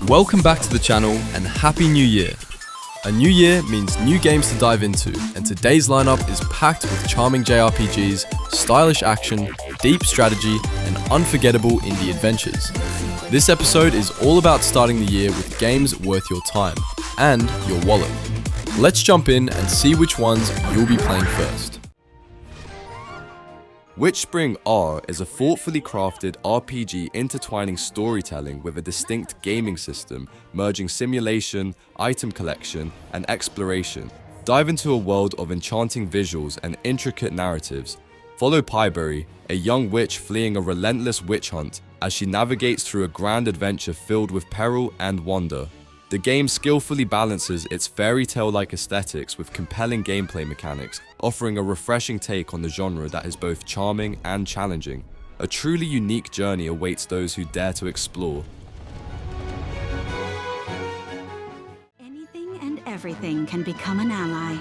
Welcome back to the channel and Happy New Year! A new year means new games to dive into, and today's lineup is packed with charming JRPGs, stylish action, deep strategy, and unforgettable indie adventures. This episode is all about starting the year with games worth your time and your wallet. Let's jump in and see which ones you'll be playing first. WitchSpring R is a thoughtfully crafted RPG intertwining storytelling with a distinct gaming system, merging simulation, item collection, and exploration. Dive into a world of enchanting visuals and intricate narratives. Follow Pyberry, a young witch fleeing a relentless witch hunt, as she navigates through a grand adventure filled with peril and wonder. The game skillfully balances its fairy tale-like aesthetics with compelling gameplay mechanics, offering a refreshing take on the genre that is both charming and challenging. A truly unique journey awaits those who dare to explore. Anything and everything can become an ally.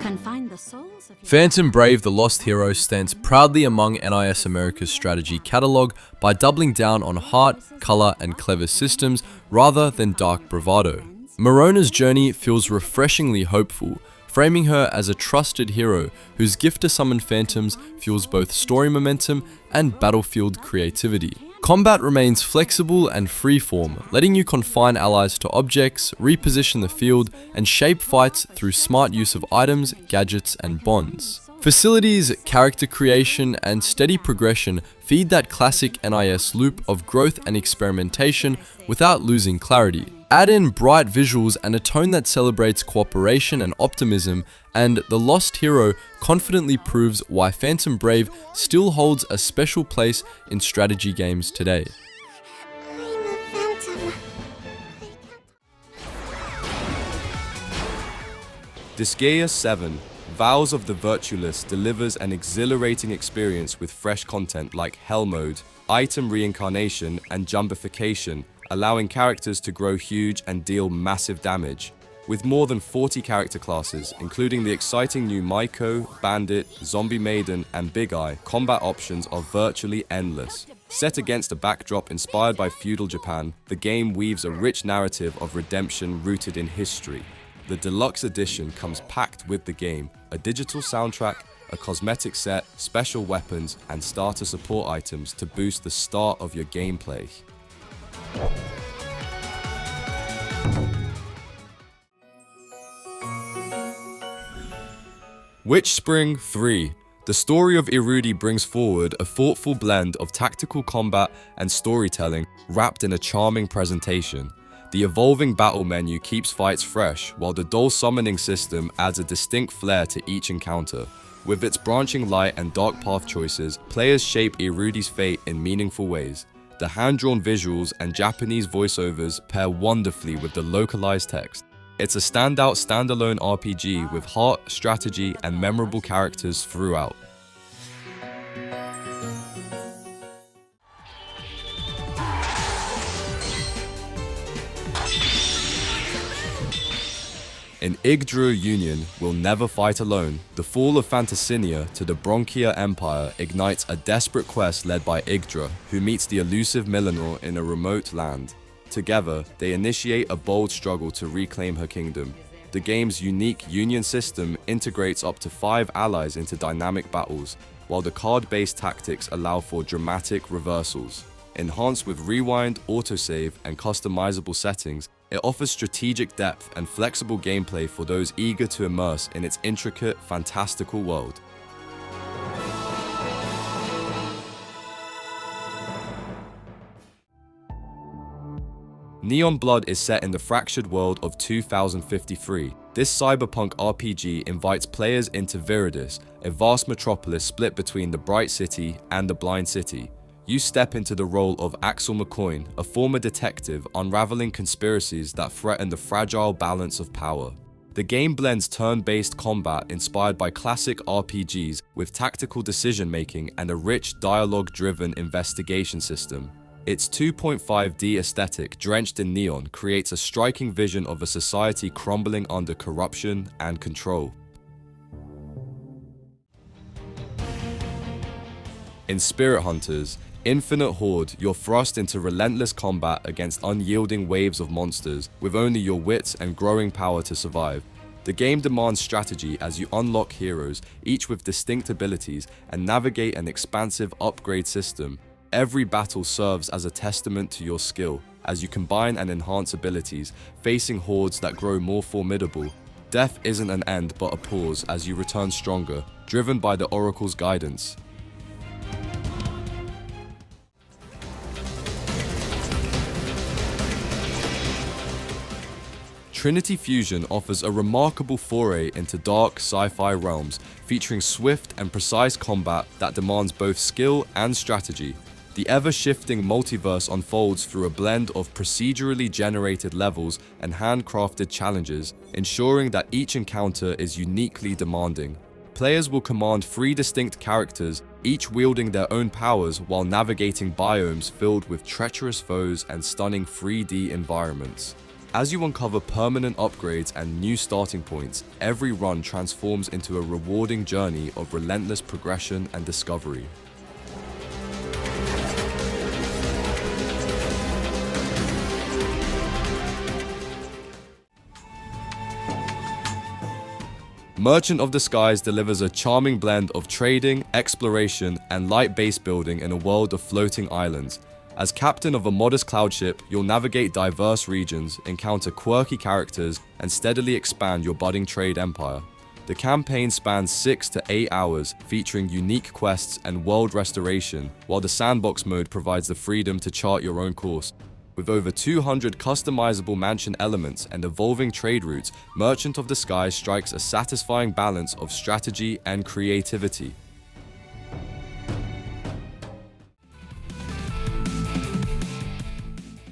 Confine the souls of Phantom Brave the Lost Hero stands proudly among NIS America's strategy catalog by doubling down on heart, color, and clever systems rather than dark bravado. Morona's journey feels refreshingly hopeful, framing her as a trusted hero whose gift to summon phantoms fuels both story momentum and battlefield creativity. Combat remains flexible and freeform, letting you confine allies to objects, reposition the field, and shape fights through smart use of items, gadgets, and bonds. Facilities, character creation, and steady progression feed that classic NIS loop of growth and experimentation without losing clarity. Add in bright visuals and a tone that celebrates cooperation and optimism, and The Lost Hero confidently proves why Phantom Brave still holds a special place in strategy games today. Disgaea 7, Vows of the Virtuous delivers an exhilarating experience with fresh content like Hell Mode, item reincarnation, and jumbification, allowing characters to grow huge and deal massive damage. With more than 40 character classes, including the exciting new Maiko, Bandit, Zombie Maiden, and Big Eye, combat options are virtually endless. Set against a backdrop inspired by feudal Japan, the game weaves a rich narrative of redemption rooted in history. The deluxe edition comes packed with the game, a digital soundtrack, a cosmetic set, special weapons, and starter support items to boost the start of your gameplay. WitchSpring III. The story of Eirudy brings forward a thoughtful blend of tactical combat and storytelling wrapped in a charming presentation. The evolving battle menu keeps fights fresh, while the dual summoning system adds a distinct flair to each encounter. With its branching light and dark path choices, players shape Eirudy's fate in meaningful ways. The hand-drawn visuals and Japanese voiceovers pair wonderfully with the localized text. It's a standout standalone RPG with heart, strategy, and memorable characters throughout. In Yggdra Union will never fight alone, the fall of Fantasinia to the Bronchia Empire ignites a desperate quest led by Yggdra, who meets the elusive Millenor in a remote land. Together, they initiate a bold struggle to reclaim her kingdom. The game's unique Union system integrates up to 5 allies into dynamic battles, while the card-based tactics allow for dramatic reversals. Enhanced with rewind, autosave, and customizable settings, it offers strategic depth and flexible gameplay for those eager to immerse in its intricate, fantastical world. Neon Blood is set in the fractured world of 2053. This cyberpunk RPG invites players into Viridis, a vast metropolis split between the Bright City and the Blind City. You step into the role of Axel McCoy, a former detective unraveling conspiracies that threaten the fragile balance of power. The game blends turn-based combat inspired by classic RPGs with tactical decision-making and a rich dialogue-driven investigation system. Its 2.5D aesthetic, drenched in neon, creates a striking vision of a society crumbling under corruption and control. In Spirit Hunters, Infinite Horde, you're thrust into relentless combat against unyielding waves of monsters, with only your wits and growing power to survive. The game demands strategy as you unlock heroes, each with distinct abilities, and navigate an expansive upgrade system. Every battle serves as a testament to your skill, as you combine and enhance abilities, facing hordes that grow more formidable. Death isn't an end but a pause as you return stronger, driven by the Oracle's guidance. Trinity Fusion offers a remarkable foray into dark sci-fi realms, featuring swift and precise combat that demands both skill and strategy. The ever-shifting multiverse unfolds through a blend of procedurally generated levels and handcrafted challenges, ensuring that each encounter is uniquely demanding. Players will command 3 distinct characters, each wielding their own powers while navigating biomes filled with treacherous foes and stunning 3D environments. As you uncover permanent upgrades and new starting points, every run transforms into a rewarding journey of relentless progression and discovery. Merchant of the Skies delivers a charming blend of trading, exploration, and light base building in a world of floating islands. As captain of a modest cloud ship, you'll navigate diverse regions, encounter quirky characters, and steadily expand your budding trade empire. The campaign spans 6 to 8 hours, featuring unique quests and world restoration, while the sandbox mode provides the freedom to chart your own course. With over 200 customizable mansion elements and evolving trade routes, Merchant of the Skies strikes a satisfying balance of strategy and creativity.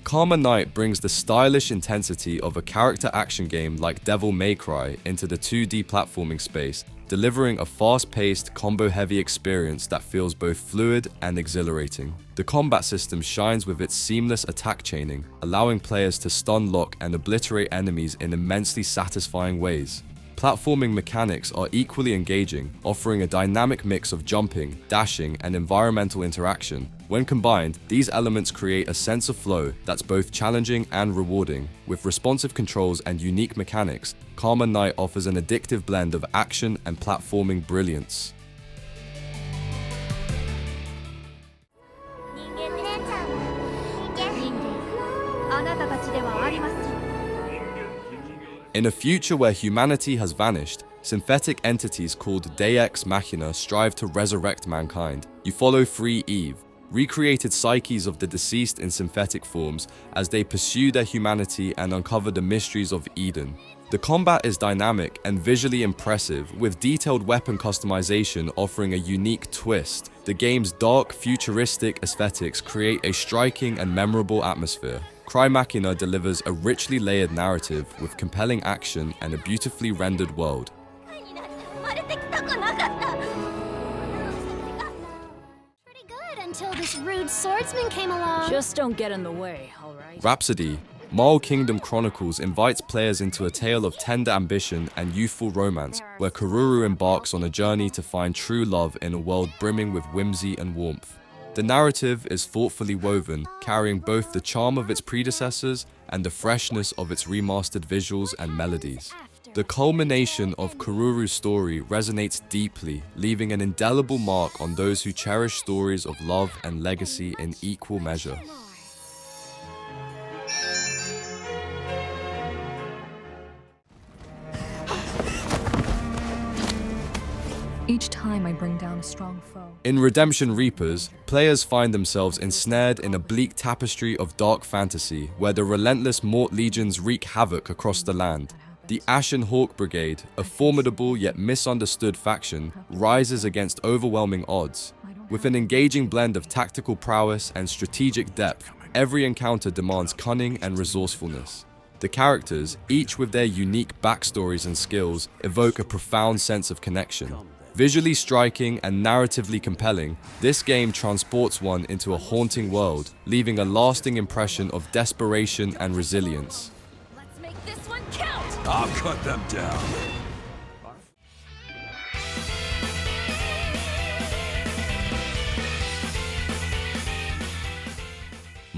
Karma Knight brings the stylish intensity of a character action game like Devil May Cry into the 2D platforming space, delivering a fast-paced, combo-heavy experience that feels both fluid and exhilarating. The combat system shines with its seamless attack chaining, allowing players to stun lock and obliterate enemies in immensely satisfying ways. Platforming mechanics are equally engaging, offering a dynamic mix of jumping, dashing, and environmental interaction. When combined, these elements create a sense of flow that's both challenging and rewarding. With responsive controls and unique mechanics, Karma Knight offers an addictive blend of action and platforming brilliance. In a future where humanity has vanished, synthetic entities called Deus Machina strive to resurrect mankind. You follow Free Eve, recreated psyches of the deceased in synthetic forms, as they pursue their humanity and uncover the mysteries of Eden. The combat is dynamic and visually impressive, with detailed weapon customization offering a unique twist. The game's dark, futuristic aesthetics create a striking and memorable atmosphere. CRYMACHINA delivers a richly layered narrative with compelling action and a beautifully rendered world. Pretty good until this rude swordsman came along. Just don't get in the way, alright? Rhapsody, Marr Kingdom Chronicles invites players into a tale of tender ambition and youthful romance, where Kururu embarks on a journey to find true love in a world brimming with whimsy and warmth. The narrative is thoughtfully woven, carrying both the charm of its predecessors and the freshness of its remastered visuals and melodies. The culmination of Kururu's story resonates deeply, leaving an indelible mark on those who cherish stories of love and legacy in equal measure. Each time I bring down a strong foe. In Redemption Reapers, players find themselves ensnared in a bleak tapestry of dark fantasy, where the relentless Mort legions wreak havoc across the land. The Ashen Hawk Brigade, a formidable yet misunderstood faction, rises against overwhelming odds. With an engaging blend of tactical prowess and strategic depth, every encounter demands cunning and resourcefulness. The characters, each with their unique backstories and skills, evoke a profound sense of connection. Visually striking and narratively compelling, this game transports one into a haunting world, leaving a lasting impression of desperation and resilience. Let's make this one count! I'll cut them down.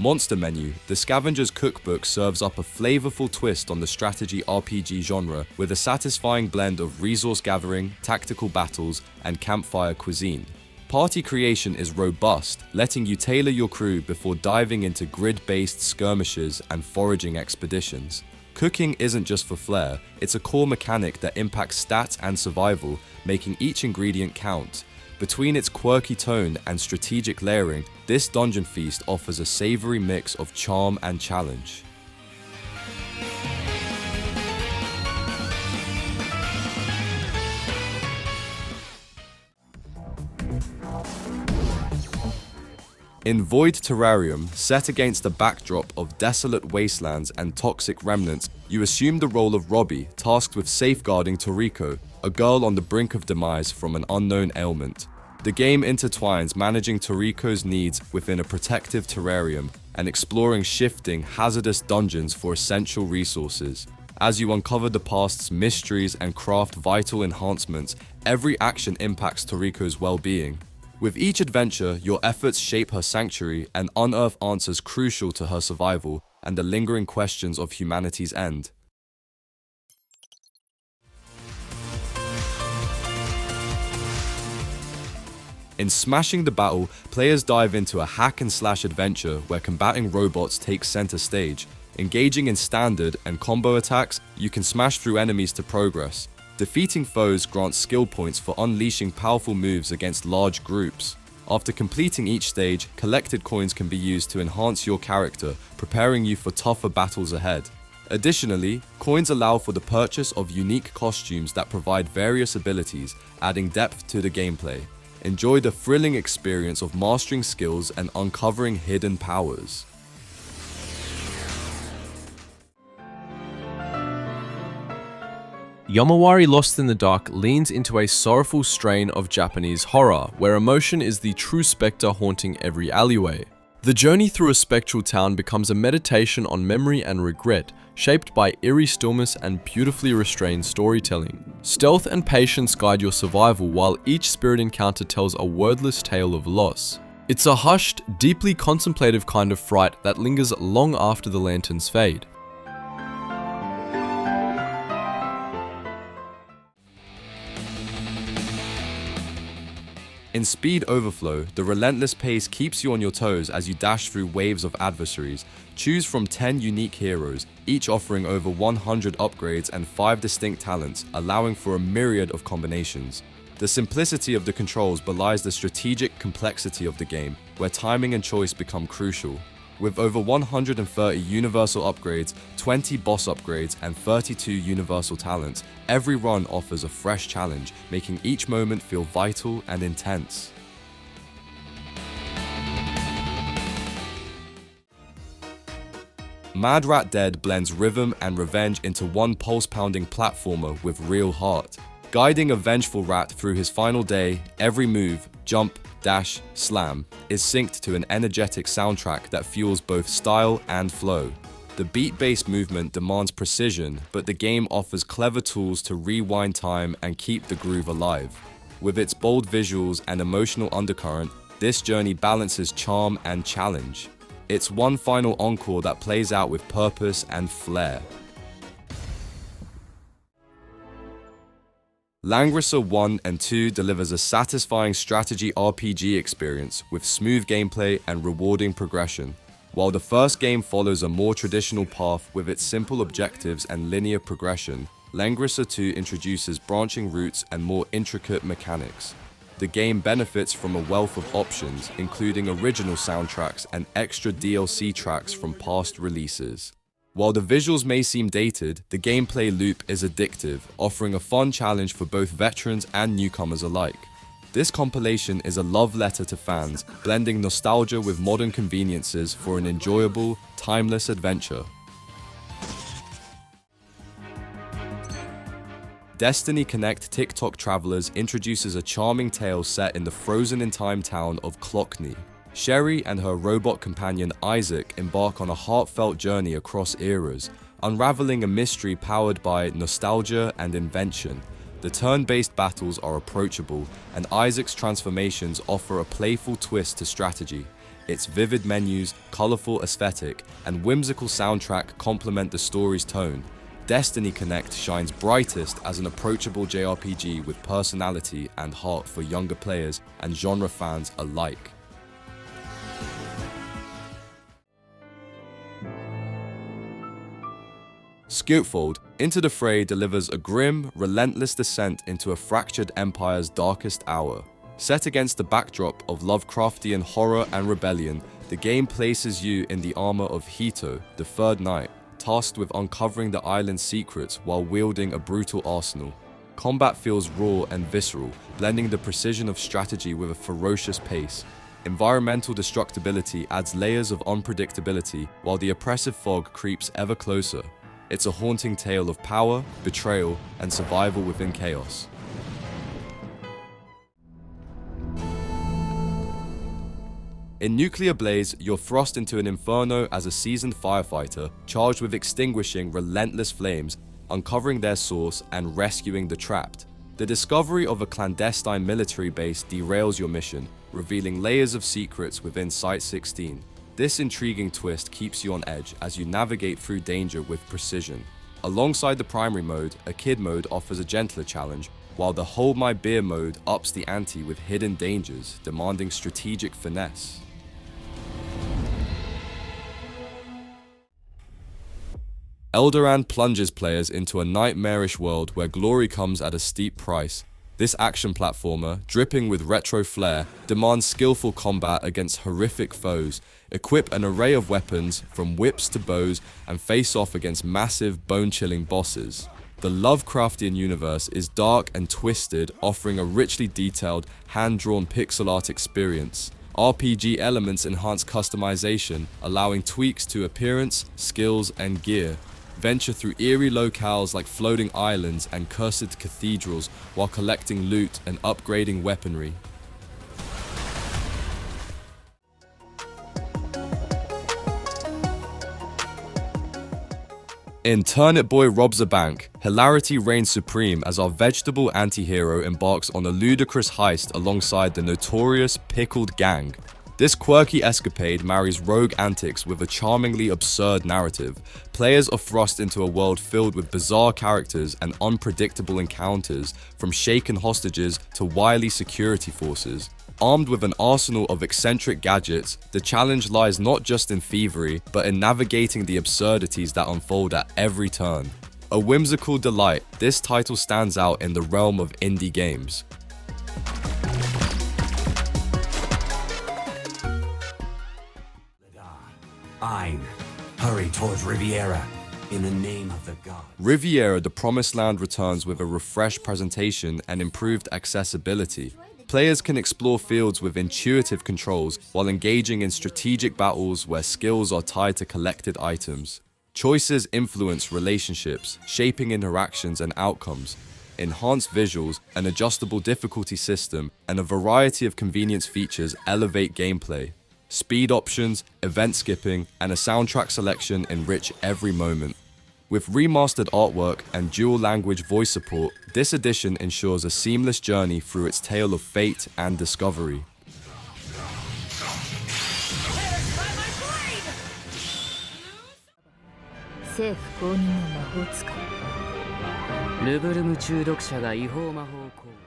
Monster Menu, the Scavenger's Cookbook serves up a flavorful twist on the strategy RPG genre with a satisfying blend of resource gathering, tactical battles, and campfire cuisine. Party creation is robust, letting you tailor your crew before diving into grid-based skirmishes and foraging expeditions. Cooking isn't just for flair, it's a core mechanic that impacts stats and survival, making each ingredient count. Between its quirky tone and strategic layering, this dungeon feast offers a savory mix of charm and challenge. In Void Terrarium, set against a backdrop of desolate wastelands and toxic remnants, you assume the role of Robbie, tasked with safeguarding Toriko, a girl on the brink of demise from an unknown ailment. The game intertwines managing Toriko's needs within a protective terrarium and exploring shifting, hazardous dungeons for essential resources. As you uncover the past's mysteries and craft vital enhancements, every action impacts Toriko's well-being. With each adventure, your efforts shape her sanctuary and unearth answers crucial to her survival and the lingering questions of humanity's end. In Smashing the Battle, players dive into a hack-and-slash adventure where combating robots takes center stage. Engaging in standard and combo attacks, you can smash through enemies to progress. Defeating foes grants skill points for unleashing powerful moves against large groups. After completing each stage, collected coins can be used to enhance your character, preparing you for tougher battles ahead. Additionally, coins allow for the purchase of unique costumes that provide various abilities, adding depth to the gameplay. Enjoy the thrilling experience of mastering skills and uncovering hidden powers. Yomawari Lost in the Dark leans into a sorrowful strain of Japanese horror, where emotion is the true spectre haunting every alleyway. The journey through a spectral town becomes a meditation on memory and regret, shaped by eerie stillness and beautifully restrained storytelling. Stealth and patience guide your survival, while each spirit encounter tells a wordless tale of loss. It's a hushed, deeply contemplative kind of fright that lingers long after the lanterns fade. In Speed Overflow, the relentless pace keeps you on your toes as you dash through waves of adversaries. Choose from 10 unique heroes, each offering over 100 upgrades and 5 distinct talents, allowing for a myriad of combinations. The simplicity of the controls belies the strategic complexity of the game, where timing and choice become crucial. With over 130 universal upgrades, 20 boss upgrades, and 32 universal talents, every run offers a fresh challenge, making each moment feel vital and intense. Mad Rat Dead blends rhythm and revenge into one pulse-pounding platformer with real heart. Guiding a vengeful rat through his final day, every move, jump, dash, slam, is synced to an energetic soundtrack that fuels both style and flow. The beat-based movement demands precision, but the game offers clever tools to rewind time and keep the groove alive. With its bold visuals and emotional undercurrent, this journey balances charm and challenge. It's one final encore that plays out with purpose and flair. Langrisser I and II delivers a satisfying strategy RPG experience with smooth gameplay and rewarding progression. While the first game follows a more traditional path with its simple objectives and linear progression, Langrisser II introduces branching routes and more intricate mechanics. The game benefits from a wealth of options, including original soundtracks and extra DLC tracks from past releases. While the visuals may seem dated, the gameplay loop is addictive, offering a fun challenge for both veterans and newcomers alike. This compilation is a love letter to fans, blending nostalgia with modern conveniences for an enjoyable, timeless adventure. Destiny Connect Tick-Tock Travelers introduces a charming tale set in the frozen-in-time town of Clockney. Sherry and her robot companion Isaac embark on a heartfelt journey across eras, unraveling a mystery powered by nostalgia and invention. The turn-based battles are approachable, and Isaac's transformations offer a playful twist to strategy. Its vivid menus, colorful aesthetic, and whimsical soundtrack complement the story's tone. Destiny Connect shines brightest as an approachable JRPG with personality and heart for younger players and genre fans alike. Skautfold, Into the Fray delivers a grim, relentless descent into a fractured empire's darkest hour. Set against the backdrop of Lovecraftian horror and rebellion, the game places you in the armor of Hito, the Third Knight, tasked with uncovering the island's secrets while wielding a brutal arsenal. Combat feels raw and visceral, blending the precision of strategy with a ferocious pace. Environmental destructibility adds layers of unpredictability, while the oppressive fog creeps ever closer. It's a haunting tale of power, betrayal, and survival within chaos. In Nuclear Blaze, you're thrust into an inferno as a seasoned firefighter, charged with extinguishing relentless flames, uncovering their source, and rescuing the trapped. The discovery of a clandestine military base derails your mission, revealing layers of secrets within Site-16. This intriguing twist keeps you on edge as you navigate through danger with precision. Alongside the primary mode, a kid mode offers a gentler challenge, while the Hold My Beer mode ups the ante with hidden dangers, demanding strategic finesse. Elderand plunges players into a nightmarish world where glory comes at a steep price. This action platformer, dripping with retro flair, demands skillful combat against horrific foes, equip an array of weapons from whips to bows, and face off against massive, bone-chilling bosses. The Lovecraftian universe is dark and twisted, offering a richly detailed, hand-drawn pixel art experience. RPG elements enhance customization, allowing tweaks to appearance, skills, and gear. Venture through eerie locales like floating islands and cursed cathedrals while collecting loot and upgrading weaponry. In Turnip Boy Robs a Bank, hilarity reigns supreme as our vegetable anti-hero embarks on a ludicrous heist alongside the notorious Pickled Gang. This quirky escapade marries rogue antics with a charmingly absurd narrative. Players are thrust into a world filled with bizarre characters and unpredictable encounters, from shaken hostages to wily security forces. Armed with an arsenal of eccentric gadgets, the challenge lies not just in thievery, but in navigating the absurdities that unfold at every turn. A whimsical delight, this title stands out in the realm of indie games. Hurry towards Riviera, in the name of the gods. Riviera, the Promised Land, returns with a refreshed presentation and improved accessibility. Players can explore fields with intuitive controls while engaging in strategic battles where skills are tied to collected items. Choices influence relationships, shaping interactions and outcomes. Enhanced visuals, an adjustable difficulty system, and a variety of convenience features elevate gameplay. Speed options, event skipping, and a soundtrack selection enrich every moment. With remastered artwork and dual language voice support, this edition ensures a seamless journey through its tale of fate and discovery.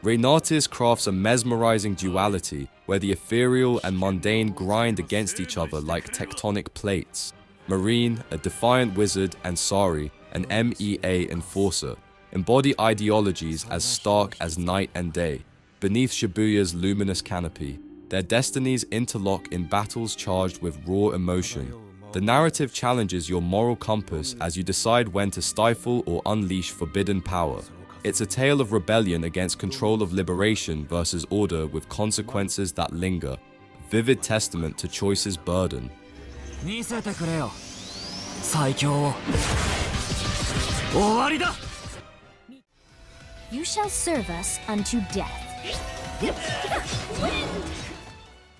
REYNATIS crafts a mesmerizing duality where the ethereal and mundane grind against each other like tectonic plates. Marine, a defiant wizard, and Sari, an MEA enforcer, embody ideologies as stark as night and day. Beneath Shibuya's luminous canopy, their destinies interlock in battles charged with raw emotion. The narrative challenges your moral compass as you decide when to stifle or unleash forbidden power. It's a tale of rebellion against control of liberation versus order with consequences that linger. Vivid testament to choice's burden. You shall serve us unto death.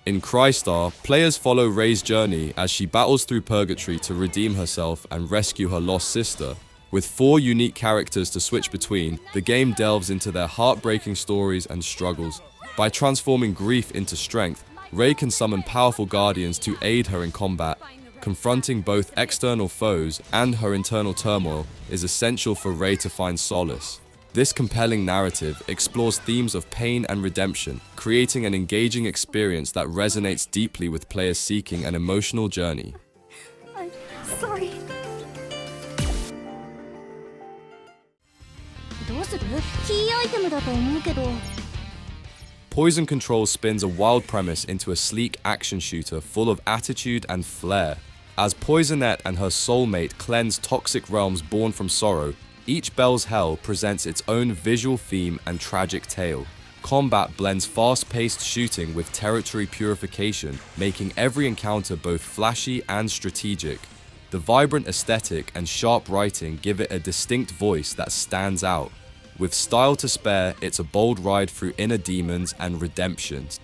In CRYSTAR, players follow Rey's journey as she battles through purgatory to redeem herself and rescue her lost sister. With 4 unique characters to switch between, the game delves into their heartbreaking stories and struggles. By transforming grief into strength, Rey can summon powerful guardians to aid her in combat. Confronting both external foes and her internal turmoil is essential for Rey to find solace. This compelling narrative explores themes of pain and redemption, creating an engaging experience that resonates deeply with players seeking an emotional journey. I'm sorry. Poison Control spins a wild premise into a sleek action shooter full of attitude and flair. As Poisonette and her soulmate cleanse toxic realms born from sorrow, each Bell's Hell presents its own visual theme and tragic tale. Combat blends fast-paced shooting with territory purification, making every encounter both flashy and strategic. The vibrant aesthetic and sharp writing give it a distinct voice that stands out. With style to spare, it's a bold ride through inner demons and redemptions.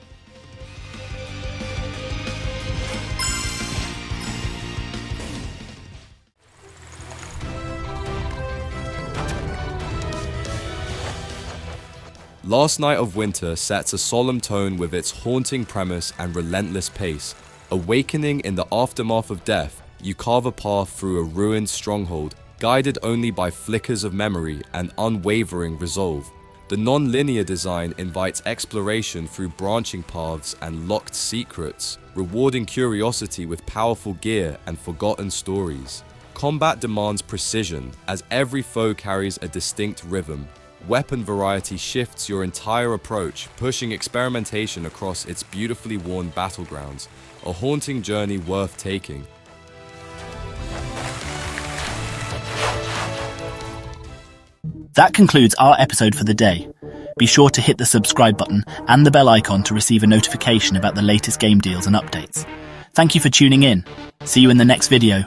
Last Night of Winter sets a solemn tone with its haunting premise and relentless pace. Awakening in the aftermath of death, you carve a path through a ruined stronghold, guided only by flickers of memory and unwavering resolve. The non-linear design invites exploration through branching paths and locked secrets, rewarding curiosity with powerful gear and forgotten stories. Combat demands precision, as every foe carries a distinct rhythm. Weapon variety shifts your entire approach, pushing experimentation across its beautifully worn battlegrounds, a haunting journey worth taking. That concludes our episode for the day. Be sure to hit the subscribe button and the bell icon to receive a notification about the latest game deals and updates. Thank you for tuning in. See you in the next video.